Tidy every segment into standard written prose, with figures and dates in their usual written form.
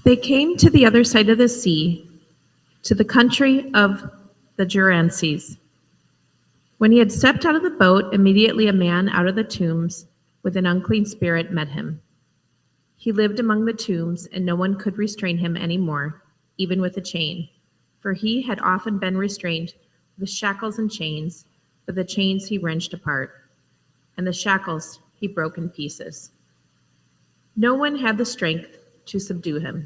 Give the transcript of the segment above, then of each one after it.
They came to the other side of the sea, to the country of the Gerasenes. When he had stepped out of the boat, immediately a man out of the tombs with an unclean spirit met him. He lived among the tombs, and no one could restrain him any more, even with a chain, for he had often been restrained with shackles and chains, but the chains he wrenched apart, and the shackles he broke in pieces. No one had the strength to subdue him.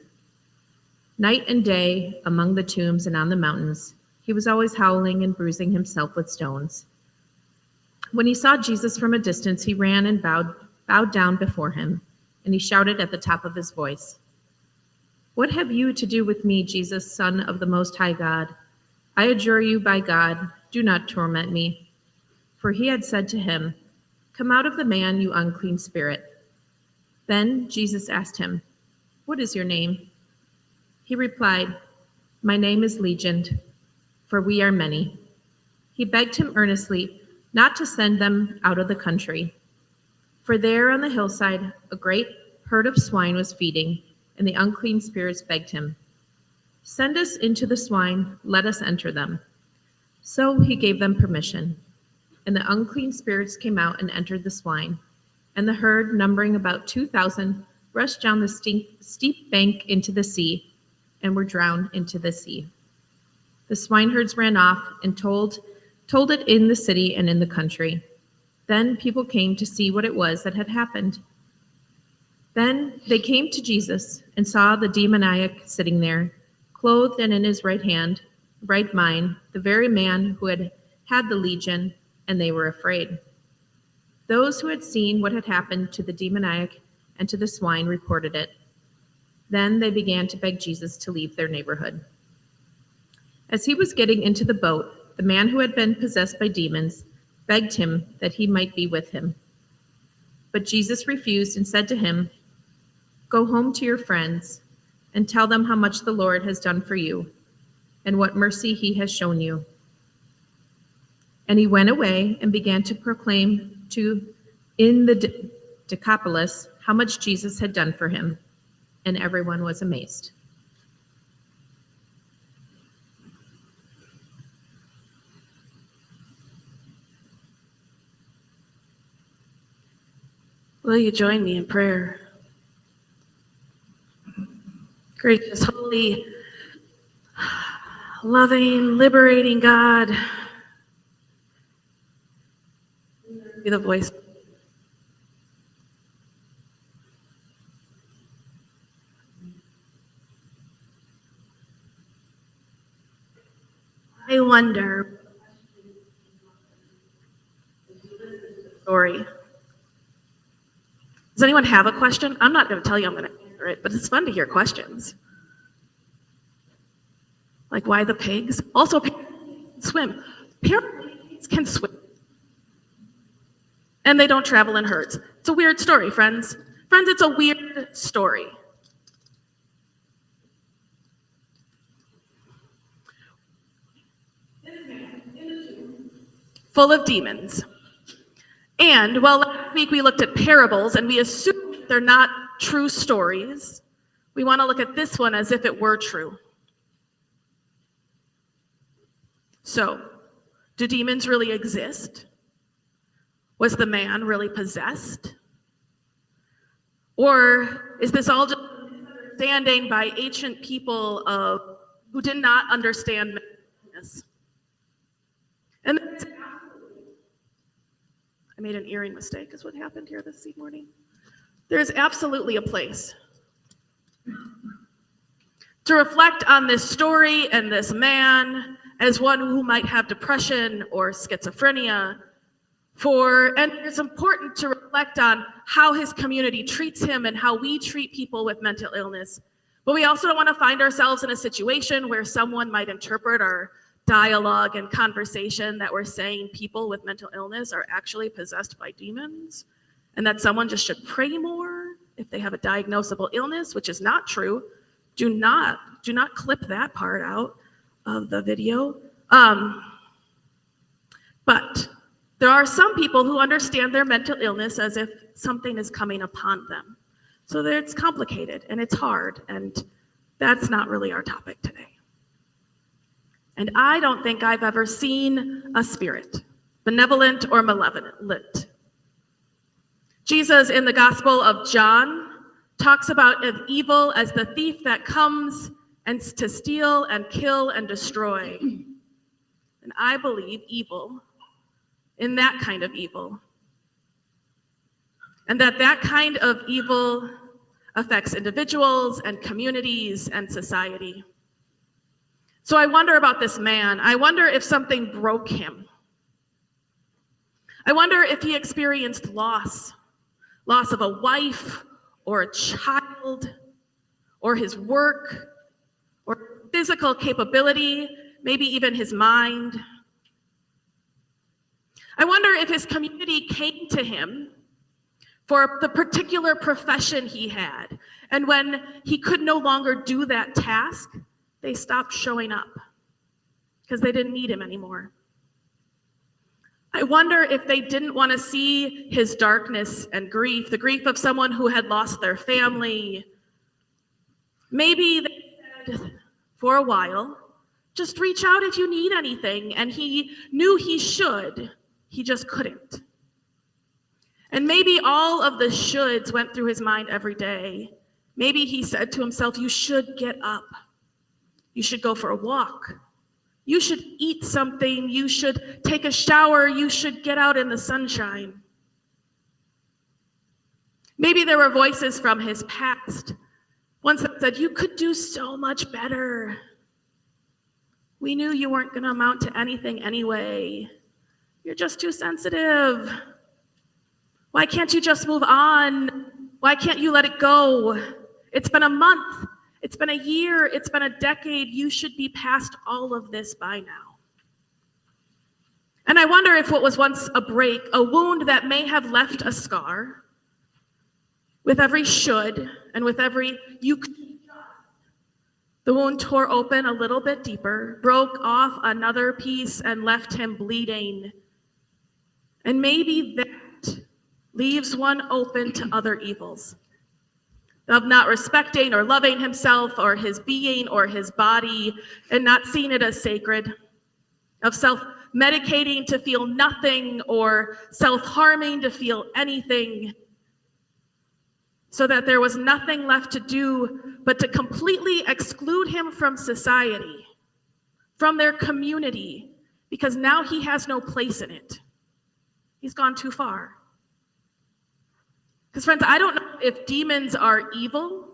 Night and day, among the tombs and on the mountains, he was always howling and bruising himself with stones. When he saw Jesus from a distance, he ran and bowed down before him, and he shouted at the top of his voice, "What have you to do with me, Jesus, Son of the Most High God? I adjure you by God, do not torment me." For he had said to him, "Come out of the man, you unclean spirit." Then Jesus asked him, "What is your name?" He replied, "My name is Legion, for we are many." He begged him earnestly not to send them out of the country. For there on the hillside a great herd of swine was feeding, and the unclean spirits begged him, "Send us into the swine, let us enter them." So he gave them permission. And the unclean spirits came out and entered the swine, and the herd, numbering about 2,000, rushed down the steep bank into the sea, and were drowned into the sea. The swineherds ran off and told it in the city and in the country. Then people came to see what it was that had happened. Then they came to Jesus and saw the demoniac sitting there, clothed and in his right mind, the very man who had had the legion, and they were afraid. Those who had seen what had happened to the demoniac and to the swine reported it. Then they began to beg Jesus to leave their neighborhood. As he was getting into the boat, the man who had been possessed by demons begged him that he might be with him. But Jesus refused and said to him, "Go home to your friends and tell them how much the Lord has done for you and what mercy he has shown you." And he went away and began to proclaim in the Decapolis how much Jesus had done for him, and everyone was amazed. Will you join me in prayer? Gracious, holy, loving, liberating God, be the voice. I wonder, story. Does anyone have a question? I'm not going to tell you I'm going to answer it, but it's fun to hear questions. Like, why the pigs? Also, pigs can swim. Pigs can swim. And they don't travel in herds. It's a weird story, friends. Friends, it's a weird story. Full of demons. And, well, last week we looked at parables, and we assumed they're not true stories. We want to look at this one as if it were true. So, do demons really exist? Was the man really possessed? Or is this all just understanding by ancient people who did not understand this? And I made an earring mistake, is what happened here this morning. There's absolutely a place to reflect on this story and this man as one who might have depression or schizophrenia, and it's important to reflect on how his community treats him and how we treat people with mental illness. But we also don't want to find ourselves in a situation where someone might interpret our dialogue and conversation that we're saying people with mental illness are actually possessed by demons, and that someone just should pray more if they have a diagnosable illness, which is not true. Do not clip that part out of the video. But there are some people who understand their mental illness as if something is coming upon them. So it's complicated and it's hard, and That's not really our topic today. And I don't think I've ever seen a spirit, benevolent or malevolent. Jesus in the Gospel of John talks about evil as the thief that comes and to steal and kill and destroy. And I believe evil in that kind of evil. And that kind of evil affects individuals and communities and society. So I wonder about this man. I wonder if something broke him. I wonder if he experienced loss of a wife or a child or his work or physical capability, maybe even his mind. I wonder if his community came to him for the particular profession he had, and when he could no longer do that task, they stopped showing up because they didn't need him anymore. I wonder if they didn't want to see his darkness and grief, the grief of someone who had lost their family. Maybe they said for a while, just reach out if you need anything, and he knew he should, he just couldn't. And maybe all of the shoulds went through his mind every day. Maybe he said to himself, you should get up. You should go for a walk. You should eat something. You should take a shower. You should get out in the sunshine. Maybe there were voices from his past, ones that said, you could do so much better. We knew you weren't going to amount to anything anyway. You're just too sensitive. Why can't you just move on? Why can't you let it go? It's been a month. It's been a year. It's been a decade. You should be past all of this by now. And I wonder if what was once a break, a wound that may have left a scar, with every should and with every you could, the wound tore open a little bit deeper, broke off another piece and left him bleeding. And maybe that leaves one open to other evils of not respecting or loving himself or his being or his body and not seeing it as sacred, of self-medicating to feel nothing or self-harming to feel anything, so that there was nothing left to do but to completely exclude him from society, from their community, because now he has no place in it. He's gone too far. Because friends, I don't know if demons are evil,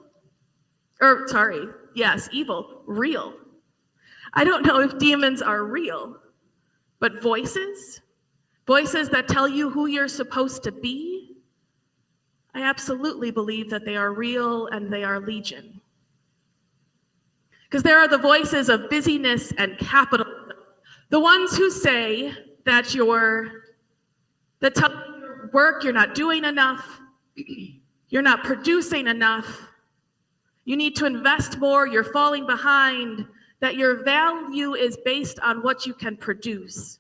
evil, real. I don't know if demons are real, but voices that tell you who you're supposed to be, I absolutely believe that they are real and they are legion. Because there are the voices of busyness and capitalism, the ones who say that tell you your work, you're not doing enough, you're not producing enough, you need to invest more, you're falling behind, that your value is based on what you can produce.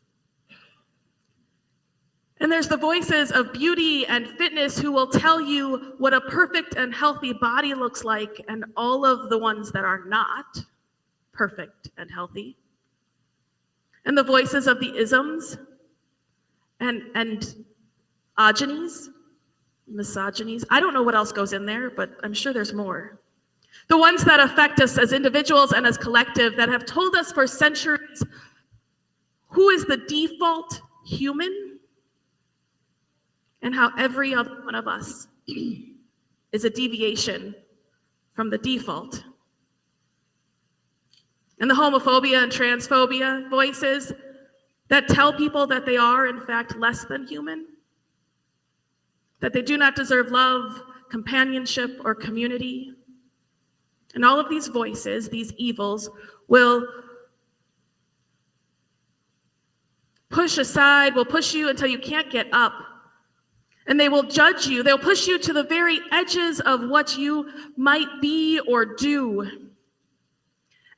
And there's the voices of beauty and fitness who will tell you what a perfect and healthy body looks like, and all of the ones that are not perfect and healthy. And the voices of the isms and ogenies, misogynies. I don't know what else goes in there, but I'm sure there's more. The ones that affect us as individuals and as collective, that have told us for centuries who is the default human and how every other one of us is a deviation from the default. And the homophobia and transphobia voices that tell people that they are, in fact, less than human, that they do not deserve love, companionship, or community. And all of these voices, these evils, will push aside, will push you until you can't get up. And they will judge you. They'll push you to the very edges of what you might be or do.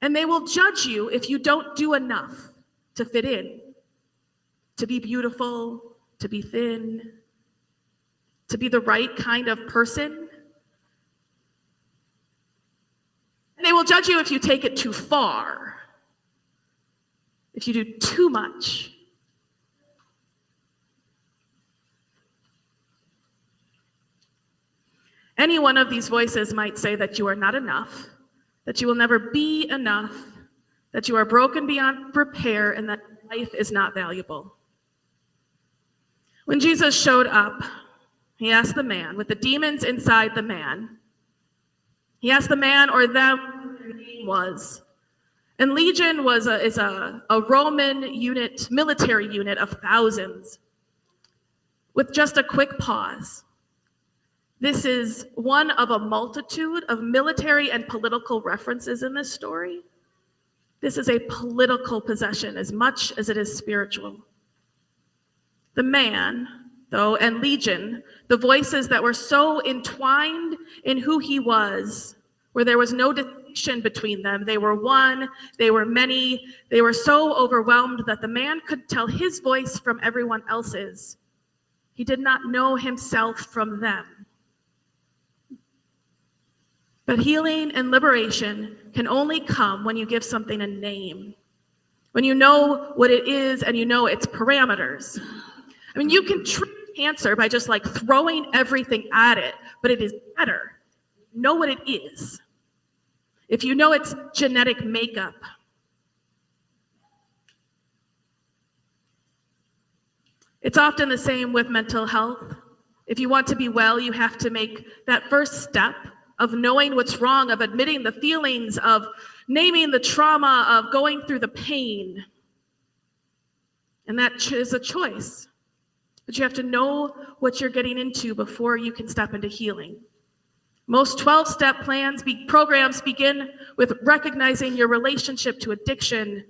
And they will judge you if you don't do enough to fit in, to be beautiful, to be thin, to be the right kind of person. And they will judge you if you take it too far, if you do too much. Any one of these voices might say that you are not enough, that you will never be enough, that you are broken beyond repair, and that life is not valuable. When Jesus showed up, he asked the man with the demons inside the man. He asked the man or them what their name was. And legion is a Roman unit, military unit of thousands. With just a quick pause, this is one of a multitude of military and political references in this story. This is a political possession as much as it is spiritual. The man, though, and legion, the voices that were so entwined in who he was, where there was no distinction between them. They were one, they were many, they were so overwhelmed that the man could tell his voice from everyone else's. He did not know himself from them. But healing and liberation can only come when you give something a name, when you know what it is and you know its parameters. I mean, you can treat cancer by just like throwing everything at it, but it is better. Know what it is. If you know its genetic makeup. It's often the same with mental health. If you want to be well, you have to make that first step of knowing what's wrong, of admitting the feelings, of naming the trauma, of going through the pain. And that is a choice. But you have to know what you're getting into before you can step into healing. Most 12-step programs begin with recognizing your relationship to addiction.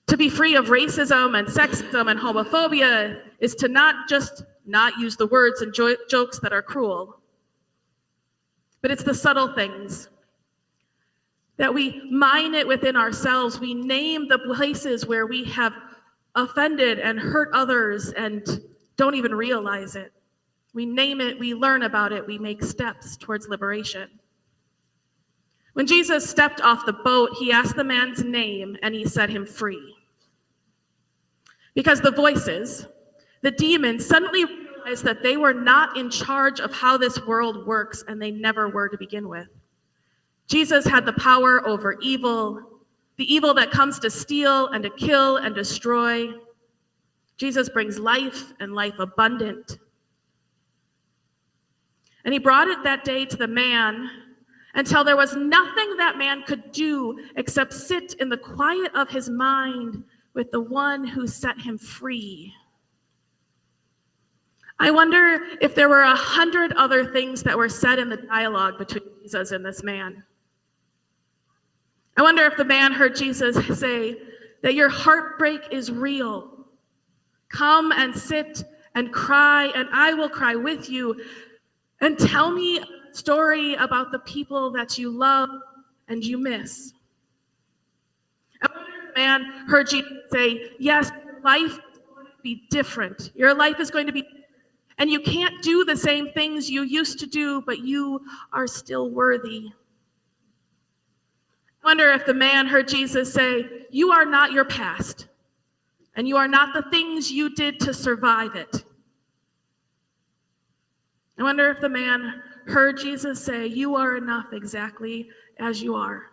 To be free of racism and sexism and homophobia is to not just not use the words and jokes that are cruel, but it's the subtle things that we mine it within ourselves. We name the places where we have offended and hurt others and don't even realize it. We name it, we learn about it, we make steps towards liberation. When Jesus stepped off the boat, he asked the man's name and he set him free. Because the voices, the demons, suddenly realized that they were not in charge of how this world works, and they never were to begin with. Jesus had the power over evil, the evil that comes to steal and to kill and destroy. Jesus brings life and life abundant. And he brought it that day to the man until there was nothing that man could do except sit in the quiet of his mind with the one who set him free. I wonder if there were 100 other things that were said in the dialogue between Jesus and this man. I wonder if the man heard Jesus say that your heartbreak is real. Come and sit and cry, and I will cry with you. And tell me a story about the people that you love and you miss. I wonder if the man heard Jesus say, yes, your life is going to be different. Your life is going to be different. And you can't do the same things you used to do, but you are still worthy. I wonder if the man heard Jesus say, you are not your past, and you are not the things you did to survive it. I wonder if the man heard Jesus say, you are enough exactly as you are.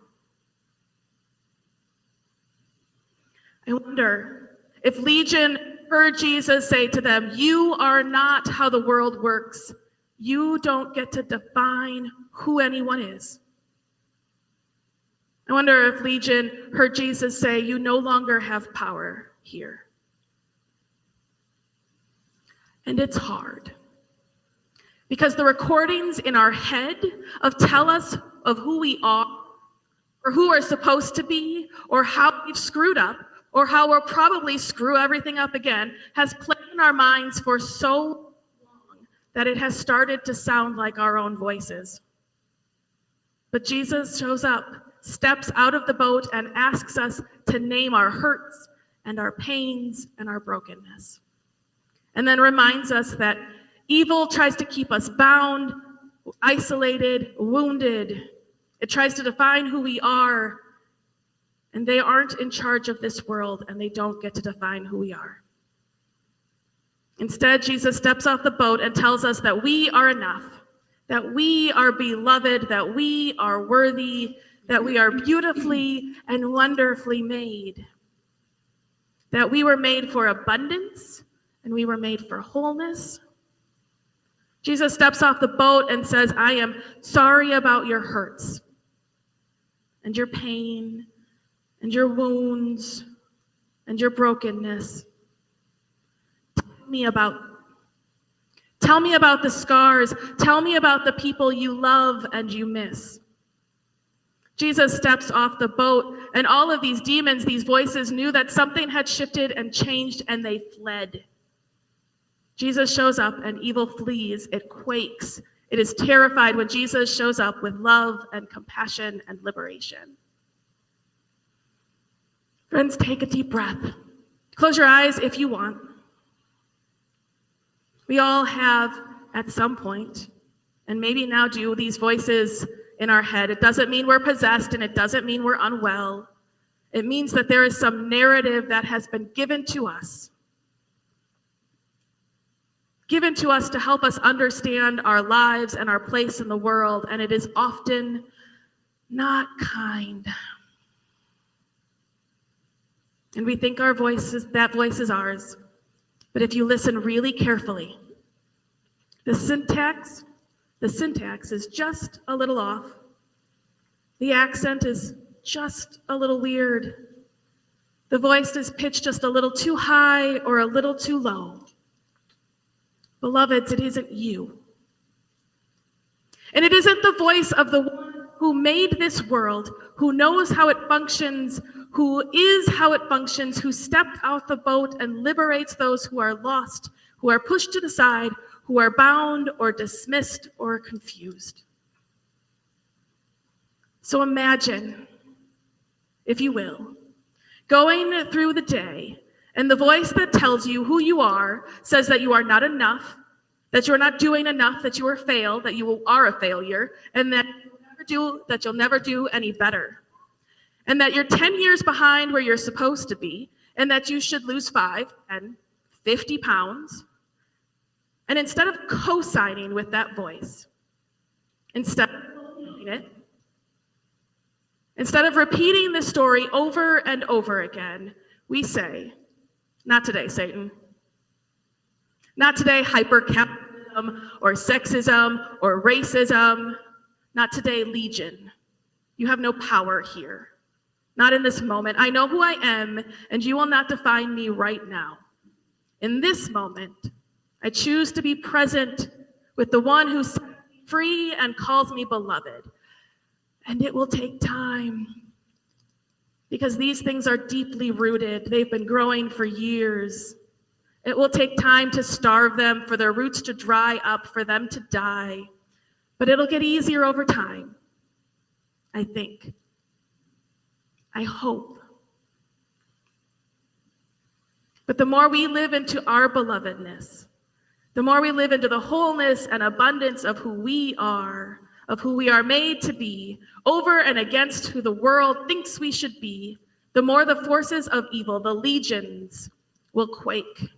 I wonder if Legion heard Jesus say to them, you are not how the world works. You don't get to define who anyone is. I wonder if Legion heard Jesus say, you no longer have power here. And it's hard. Because the recordings in our head tell us of who we are, or who we're supposed to be, or how we've screwed up, or how we'll probably screw everything up again, has played in our minds for so long that it has started to sound like our own voices. But Jesus shows up, steps out of the boat, and asks us to name our hurts and our pains and our brokenness. And then reminds us that evil tries to keep us bound, isolated, wounded, It tries to define who we are, and they aren't in charge of this world, and they don't get to define who we are. Instead, Jesus steps off the boat and tells us that we are enough, that we are beloved, that we are worthy, that we are beautifully and wonderfully made, that we were made for abundance and we were made for wholeness. Jesus steps off the boat and says, I am sorry about your hurts and your pain and your wounds and your brokenness. Tell me about the scars. Tell me about the people you love and you miss. Jesus steps off the boat, and all of these demons, these voices, knew that something had shifted and changed, and they fled. Jesus shows up, and evil flees. It quakes. It is terrified when Jesus shows up with love and compassion and liberation. Friends, take a deep breath. Close your eyes if you want. We all have, at some point, and maybe now do, these voices in our head. It doesn't mean we're possessed, and it doesn't mean we're unwell. It means that there is some narrative that has been given to us to help us understand our lives and our place in the world, and it is often not kind. And we think that voice is ours. But if you listen really carefully, the syntax is just a little off. The accent is just a little weird. The voice is pitched just a little too high or a little too low. Beloveds, it isn't you. And it isn't the voice of the one who made this world, who knows how it functions, who is how it functions, who stepped out the boat and liberates those who are lost, who are pushed to the side, who are bound or dismissed or confused. So imagine, if you will, going through the day, and the voice that tells you who you are says that you are not enough, that you're not doing enough, that you are failed, that you are a failure, and that you'll never do any better. And that you're 10 years behind where you're supposed to be, and that you should lose 5 and 50 pounds. And instead of co-signing with that voice, instead of repeating the story over and over again, we say, not today, Satan. Not today, hypercapitalism or sexism or racism. Not today, Legion. You have no power here. Not in this moment. I know who I am, and you will not define me right now. In this moment, I choose to be present with the one who set me free and calls me beloved. And it will take time, because these things are deeply rooted. They've been growing for years. It will take time to starve them, for their roots to dry up, for them to die. But it'll get easier over time, I think. I hope. But the more we live into our belovedness, the more we live into the wholeness and abundance of who we are made to be, over and against who the world thinks we should be, the more the forces of evil, the legions, will quake.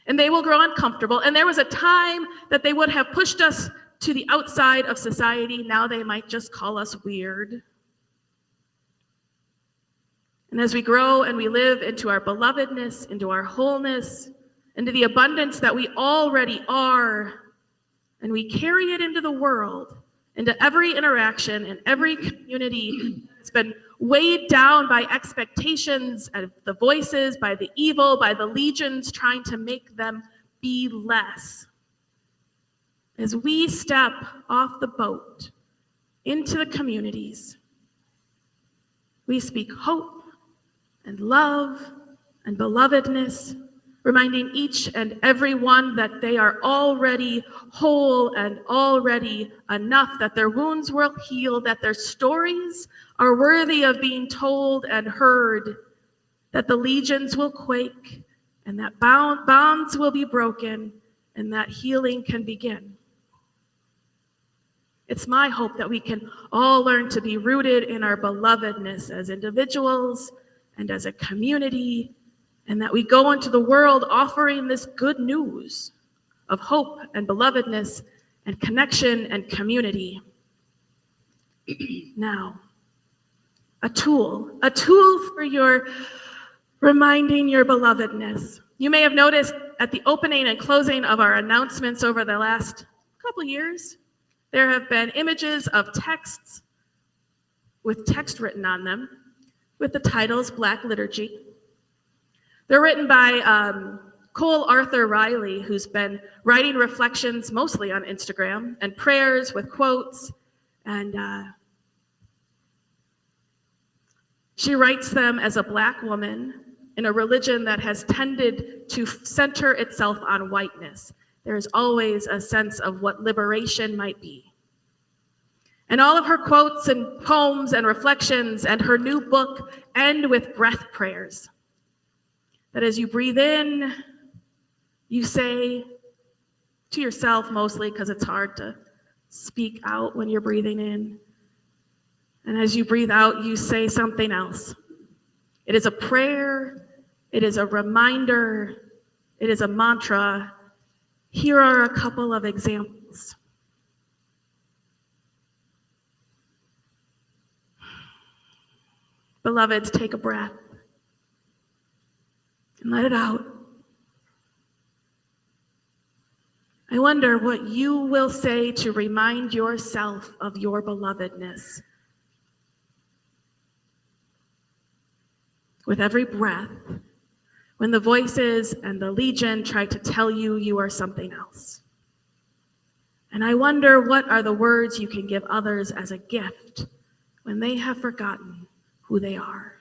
And they will grow uncomfortable. And there was a time that they would have pushed us to the outside of society. Now they might just call us weird. And as we grow and we live into our belovedness, into our wholeness, into the abundance that we already are, and we carry it into the world, into every interaction and every community that's been weighed down by expectations of the voices, by the evil, by the legions trying to make them be less. As we step off the boat into the communities, we speak hope and love and belovedness, reminding each and every one that they are already whole and already enough, that their wounds will heal, that their stories are worthy of being told and heard, that the legions will quake, and that bonds will be broken, and that healing can begin. It's my hope that we can all learn to be rooted in our belovedness as individuals and as a community, and that we go into the world offering this good news of hope and belovedness and connection and community. Now, a tool for your reminding your belovedness. You may have noticed at the opening and closing of our announcements over the last couple years, there have been images of texts with text written on them with the titles Black Liturgy. They're written by Cole Arthur Riley, who's been writing reflections mostly on Instagram, and prayers with quotes, and she writes them as a Black woman in a religion that has tended to center itself on whiteness. There's always a sense of what liberation might be. And all of her quotes and poems and reflections and her new book end with breath prayers. That as you breathe in, you say to yourself mostly, because it's hard to speak out when you're breathing in. And as you breathe out, you say something else. It is a prayer, it is a reminder, it is a mantra. Here are a couple of examples. Beloveds, take a breath and let it out. I wonder what you will say to remind yourself of your belovedness. With every breath, when the voices and the legion try to tell you you are something else. And I wonder what are the words you can give others as a gift when they have forgotten who they are.